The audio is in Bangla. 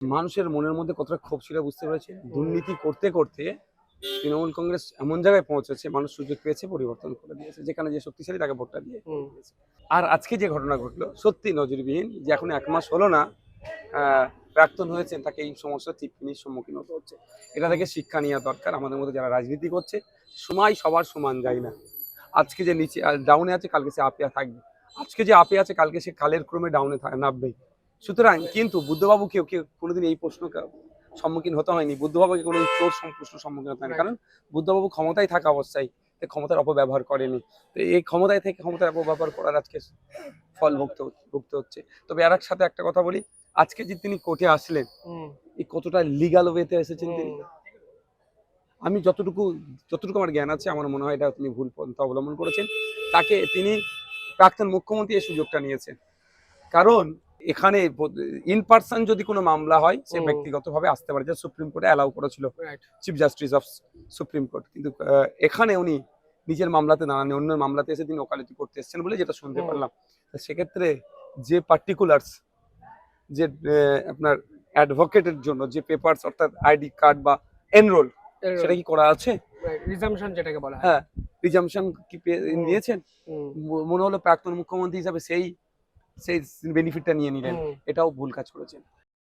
মানুষের মনের মধ্যে কতটা ক্ষোভ ছিল বুঝতে পেরেছে। দুর্নীতি করতে করতে তৃণমূল কংগ্রেস এমন জায়গায় পৌঁছেছে, মানুষ সুযোগ পেয়েছে, পরিবর্তন করে দিয়েছে। যেখানে যে শক্তিশালী তাকে ভোটটা দিয়ে দিয়েছে। আর আজকে যে ঘটনা ঘটলো সত্যি নজিরবিহীন, যে এখন 1 মাস হলো না প্রাক্তন হয়েছেন তাকে এই সমস্ত টিপ্পনির সম্মুখীন হতে হচ্ছে। এটা থেকে শিক্ষা নেওয়া দরকার। আমাদের মধ্যে যারা রাজনীতি করছে, সময় সবার সমান যায় না। আজকে যে নিচে ডাউনে আছে, কালকে সে আপে থাকবে। আজকে যে আপে আছে, কালকে সে কালের ক্রমে ডাউনে নামবেই। সুতরাং কিন্তু বুদ্ধবাবুকেও কেউ কোনোদিন এই প্রশ্ন সম্মুখীন হতে হয়নি। বুদ্ধবাবুকে কোনো চোর প্রশ্ন সম্মুখীন হতে হয়নি, কারণ বুদ্ধবাবু ক্ষমতায় থাকা অবস্থায় ক্ষমতার অপব্যবহার করেনি। তো এই ক্ষমতায় থেকে ক্ষমতার অপব্যবহার করার আজকে ফল ভুগতে হচ্ছে। তবে আর সাথে একটা কথা বলি, আজকে যে তিনি কোর্টে আসলেন, এই কতটা লিগাল ওয়েতে এসেছেন তিনি। আমি যতটুকু আমার জ্ঞান আছে, আমার মনে হয় এটা তিনি ভুল পন্থা অবলম্বন করেছেন। তিনি প্রাক্তন মুখ্যমন্ত্রী এই সুযোগটা নিয়েছেন, কারণ এখানে ইন পার্সন যদি কোনো মামলা হয়, সে ব্যক্তিগতভাবে আসতে পারে, যা সুপ্রিম কোর্টে অ্যালাউ করেছিল chief justice of supreme court. কিন্তু এখানে উনি নিজের মামলাতে দাঁড়ান, অন্য মামলাতে এসে তিনি ওকালতি করতে এসেছেন বলে যেটা শুনতে পারলাম। সেক্ষেত্রে যে পার্টিকুলার্স, যে আপনার অ্যাডভোকেটের জন্য যে পেপারস, অর্থাৎ আইডি কার্ড বা এনরোল, সেটা কি করা আছে? রিজাম্পশন যেটাকে বলা হয়, হ্যাঁ, রিজাম্পশন কি নিয়েছেন? মনে হলো প্রাক্তন মুখ্যমন্ত্রী হিসাবে সেই বেনিফিটটা নিয়ে নিলেন। এটাও ভুল কাজ করেছেন।